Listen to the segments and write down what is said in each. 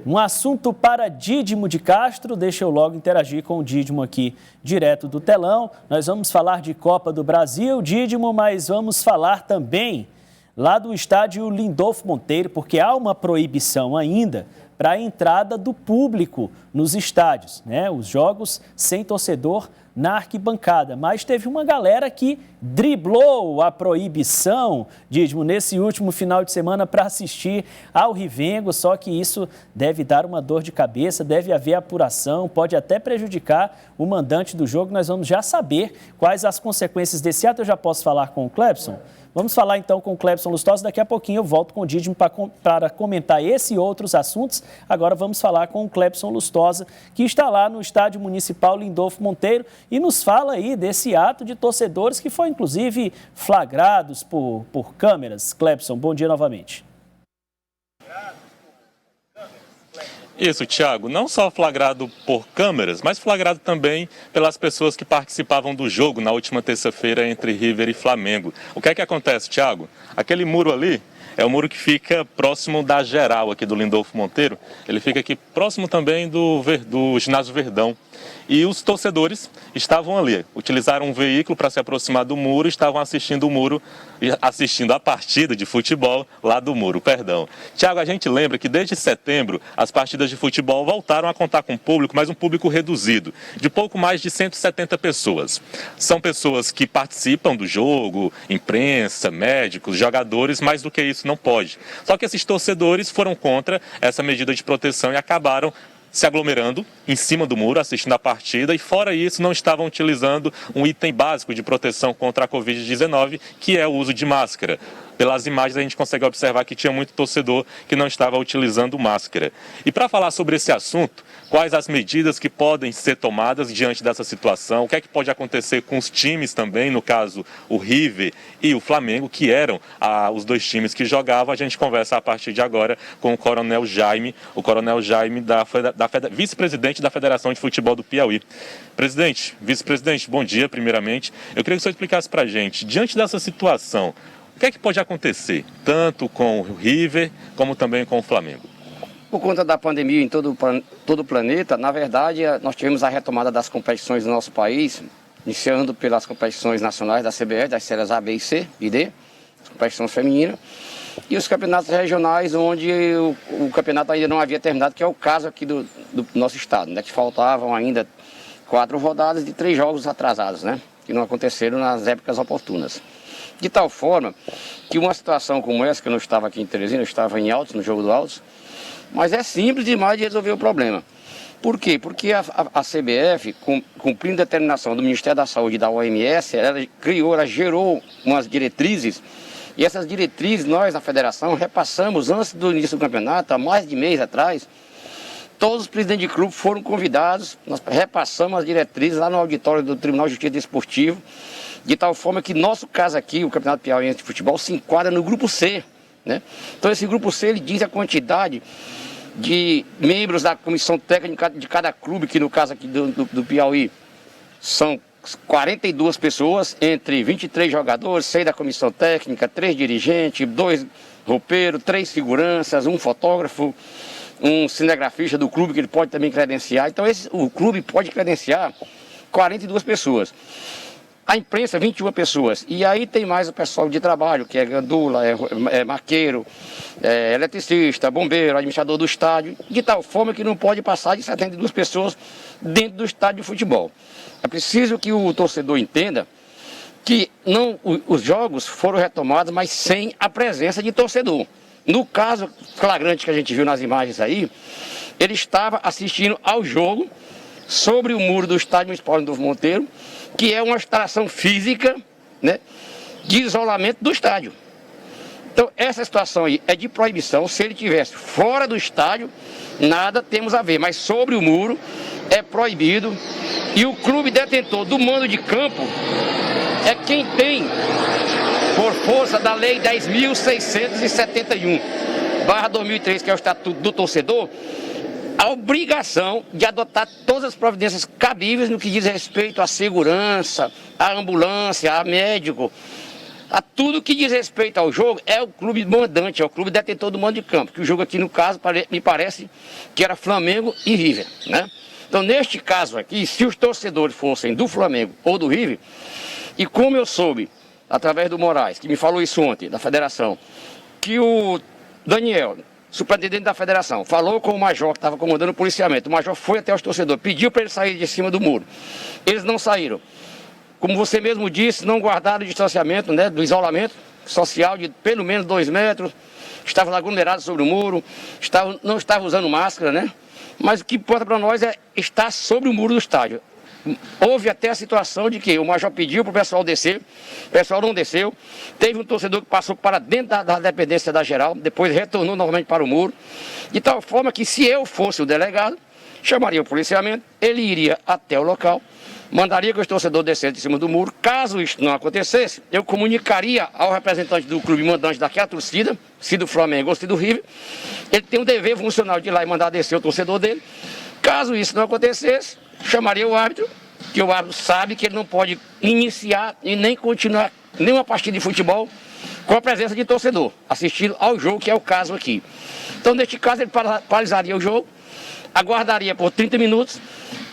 Um assunto para Dídimo de Castro, deixa eu logo interagir com o Dídimo aqui direto do telão. Nós vamos falar de Copa do Brasil, Dídimo, mas vamos falar também lá do estádio Lindolfo Monteiro, porque há uma proibição ainda para a entrada do público nos estádios, né? Os jogos sem torcedor na arquibancada. Mas teve uma galera que driblou a proibição, Dídimo, nesse último final de semana para assistir ao Rivengo, só que isso deve dar uma dor de cabeça, deve haver apuração, pode até prejudicar o mandante do jogo. Nós vamos já saber quais as consequências desse ato. Eu já posso falar com o Clebson? Vamos falar então com o Clebson Lustosa. Daqui a pouquinho eu volto com o Dídimo para comentar esse e outros assuntos. Agora vamos falar com o Clebson Lustosa, que está lá no Estádio Municipal Lindolfo Monteiro e nos fala aí desse ato de torcedores que foi inclusive flagrados por câmeras. Clebson, bom dia novamente. Isso, Thiago, não só flagrado por câmeras, mas flagrado também pelas pessoas que participavam do jogo na última terça-feira entre River e Flamengo. O que é que acontece, Thiago? Aquele muro ali é o muro que fica próximo da geral aqui do Lindolfo Monteiro. Ele fica aqui próximo também do ginásio Verdão. E os torcedores estavam ali, utilizaram um veículo para se aproximar do muro e estavam assistindo o muro, assistindo a partida de futebol lá do muro, perdão. Tiago, a gente lembra que desde setembro as partidas de futebol voltaram a contar com público, mas um público reduzido, de pouco mais de 170 pessoas. São pessoas que participam do jogo, imprensa, médicos, jogadores, mais do que isso não pode. Só que esses torcedores foram contra essa medida de proteção e acabaram se aglomerando em cima do muro, assistindo a partida, e fora isso não estavam utilizando um item básico de proteção contra a Covid-19, que é o uso de máscara. Pelas imagens a gente consegue observar que tinha muito torcedor que não estava utilizando máscara. E para falar sobre esse assunto, quais as medidas que podem ser tomadas diante dessa situação, o que é que pode acontecer com os times também, no caso o River e o Flamengo, que eram os dois times que jogavam, a gente conversa a partir de agora com o Coronel Jaime, vice-presidente da Federação de Futebol do Piauí. Presidente, vice-presidente, bom dia primeiramente. Eu queria que o senhor explicasse para a gente, diante dessa situação, o que é que pode acontecer, tanto com o River como também com o Flamengo? Por conta da pandemia em todo o planeta, na verdade, nós tivemos a retomada das competições do nosso país, iniciando pelas competições nacionais da CBF, das séries A, B e C e D, as competições femininas, e os campeonatos regionais, onde o campeonato ainda não havia terminado, que é o caso aqui do nosso estado, né, que faltavam ainda 4 rodadas de 3 jogos atrasados, né, que não aconteceram nas épocas oportunas. De tal forma que uma situação como essa, que eu não estava aqui em Teresina, eu estava em Altos, no jogo do Altos, mas é simples demais de resolver o problema. Por quê? Porque a CBF, cumprindo a determinação do Ministério da Saúde e da OMS, ela gerou umas diretrizes, e essas diretrizes nós, na federação, repassamos antes do início do campeonato, há mais de mês atrás. Todos os presidentes de clube foram convidados, nós repassamos as diretrizes lá no auditório do Tribunal de Justiça Desportivo, de tal forma que nosso caso aqui, o Campeonato Piauiense de Futebol, se enquadra no grupo C, né? Então esse grupo C, ele diz a quantidade de membros da comissão técnica de cada clube, que no caso aqui do Piauí são 42 pessoas, entre 23 jogadores, 6 da comissão técnica, 3 dirigentes, 2 roupeiros, 3 seguranças, 1 fotógrafo, um cinegrafista do clube que ele pode também credenciar. Então o clube pode credenciar 42 pessoas. A imprensa, 21 pessoas. E aí tem mais o pessoal de trabalho, que é gandula, é marqueiro, é eletricista, bombeiro, administrador do estádio, de tal forma que não pode passar de 72 pessoas dentro do estádio de futebol. É preciso que o torcedor entenda que os jogos foram retomados, mas sem a presença de torcedor. No caso flagrante que a gente viu nas imagens aí, ele estava assistindo ao jogo sobre o muro do estádio municipal Lindolfo Monteiro, que é uma instalação física, né, de isolamento do estádio. Então essa situação aí é de proibição. Se ele estivesse fora do estádio, nada temos a ver, mas sobre o muro é proibido. E o clube detentor do mando de campo é quem tem, por força da lei 10.671/2003, que é o Estatuto do Torcedor, a obrigação de adotar todas as providências cabíveis no que diz respeito à segurança, à ambulância, a médico, A tudo que diz respeito ao jogo é o clube mandante, é o clube detentor do mando de campo, que o jogo aqui no caso me parece que era Flamengo e River, né? Então neste caso aqui, se os torcedores fossem do Flamengo ou do River, e como eu soube, através do Moraes, que me falou isso ontem, da federação, que o Daniel, superintendente da federação, falou com o major que estava comandando o policiamento, o major foi até os torcedores, pediu para eles saírem de cima do muro, eles não saíram. Como você mesmo disse, não guardaram o distanciamento, né, do isolamento social de pelo menos 2 metros, estavam aglomerados sobre o muro, não estavam usando máscara, né? Mas o que importa para nós é estar sobre o muro do estádio. Houve até a situação de que o major pediu para o pessoal descer, o pessoal não desceu, teve um torcedor que passou para dentro da dependência da geral, depois retornou novamente para o muro, de tal forma que se eu fosse o delegado, chamaria o policiamento, ele iria até o local, mandaria que os torcedores descessem de cima do muro. Caso isso não acontecesse, eu comunicaria ao representante do clube mandante daquela torcida, se do Flamengo ou se do River, ele tem um dever funcional de ir lá e mandar descer o torcedor dele. Caso isso não acontecesse, chamaria o árbitro, que o árbitro sabe que ele não pode iniciar e nem continuar nenhuma partida de futebol com a presença de torcedor, assistindo ao jogo, que é o caso aqui. Então, neste caso, ele paralisaria o jogo, aguardaria por 30 minutos,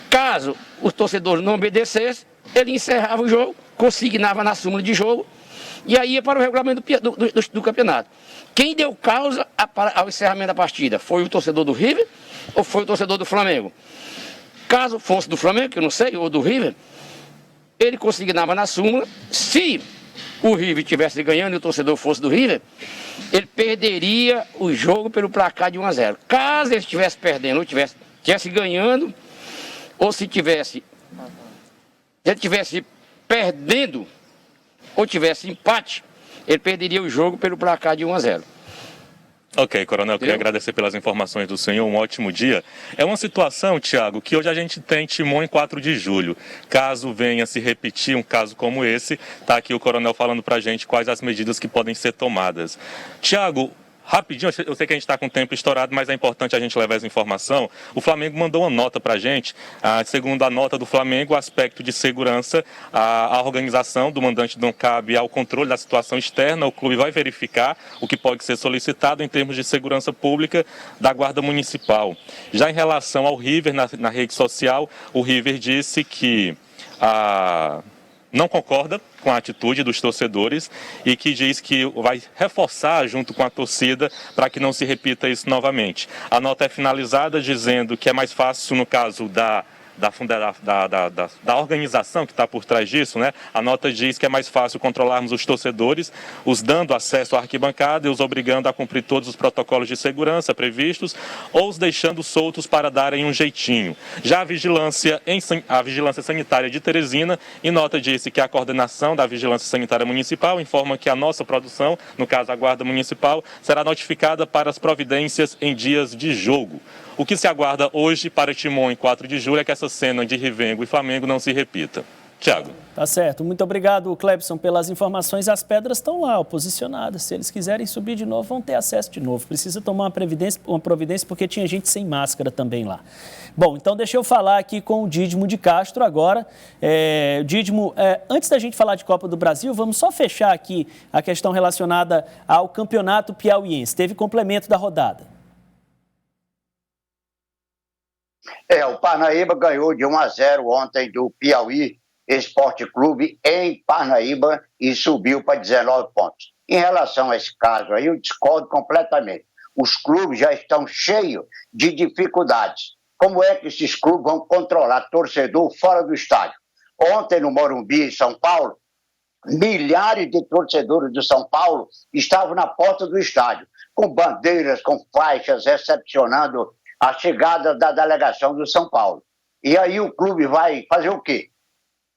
caso os torcedores não obedecessem, ele encerrava o jogo, consignava na súmula de jogo e aí ia para o regulamento do campeonato. Quem deu causa ao encerramento da partida? Foi o torcedor do River ou foi o torcedor do Flamengo? Caso fosse do Flamengo, que eu não sei, ou do River, ele consignava na súmula. Se o River estivesse ganhando e o torcedor fosse do River, ele perderia o jogo pelo placar de 1-0. Caso ele estivesse perdendo ou estivesse ganhando, ou se ele estivesse perdendo ou tivesse empate, ele perderia o jogo pelo placar de 1-0. Ok, Coronel, queria agradecer pelas informações do senhor, um ótimo dia. É uma situação, Tiago, que hoje a gente tem Timon em 4 de julho. Caso venha se repetir um caso como esse, está aqui o Coronel falando para a gente quais as medidas que podem ser tomadas. Tiago, rapidinho, eu sei que a gente está com o tempo estourado, mas é importante a gente levar essa informação. O Flamengo mandou uma nota para a gente. Segundo a nota do Flamengo, o aspecto de segurança, a organização do mandante não cabe ao controle da situação externa. O clube vai verificar o que pode ser solicitado em termos de segurança pública da Guarda Municipal. Já em relação ao River, na rede social, o River disse que não concorda com a atitude dos torcedores e que diz que vai reforçar junto com a torcida para que não se repita isso novamente. A nota é finalizada dizendo que é mais fácil, no caso da organização que está por trás disso, né? A nota diz que é mais fácil controlarmos os torcedores, os dando acesso à arquibancada e os obrigando a cumprir todos os protocolos de segurança previstos ou os deixando soltos para darem um jeitinho. Já a vigilância sanitária de Teresina, em nota disse que a coordenação da Vigilância Sanitária Municipal informa que a nossa produção, no caso a Guarda Municipal, será notificada para as providências em dias de jogo. O que se aguarda hoje para Timon em 4 de julho é que essa cena de Rivengo e Flamengo não se repita. Tiago. Tá certo. Muito obrigado, Clebson, pelas informações. As pedras estão lá, posicionadas. Se eles quiserem subir de novo, vão ter acesso de novo. Precisa tomar uma providência porque tinha gente sem máscara também lá. Bom, então deixa eu falar aqui com o Dídimo de Castro agora. Dídimo, antes da gente falar de Copa do Brasil, vamos só fechar aqui a questão relacionada ao Campeonato Piauiense. Teve complemento da rodada. O Parnaíba ganhou de 1-0 ontem do Piauí Esporte Clube em Parnaíba e subiu para 19 pontos. Em relação a esse caso aí, eu discordo completamente. Os clubes já estão cheios de dificuldades. Como é que esses clubes vão controlar torcedor fora do estádio? Ontem no Morumbi, em São Paulo, milhares de torcedores do São Paulo estavam na porta do estádio, com bandeiras, com faixas, recepcionando a chegada da delegação do São Paulo. E aí o clube vai fazer o quê?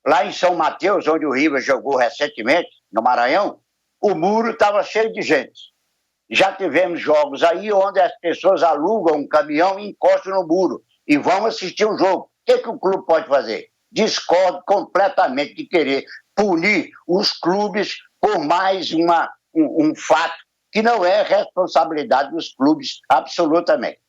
Lá em São Mateus, onde o River jogou recentemente, no Maranhão, o muro estava cheio de gente. Já tivemos jogos aí onde as pessoas alugam um caminhão e encostam no muro e vão assistir o jogo. O que o clube pode fazer? Discordo completamente de querer punir os clubes por mais um fato que não é responsabilidade dos clubes absolutamente.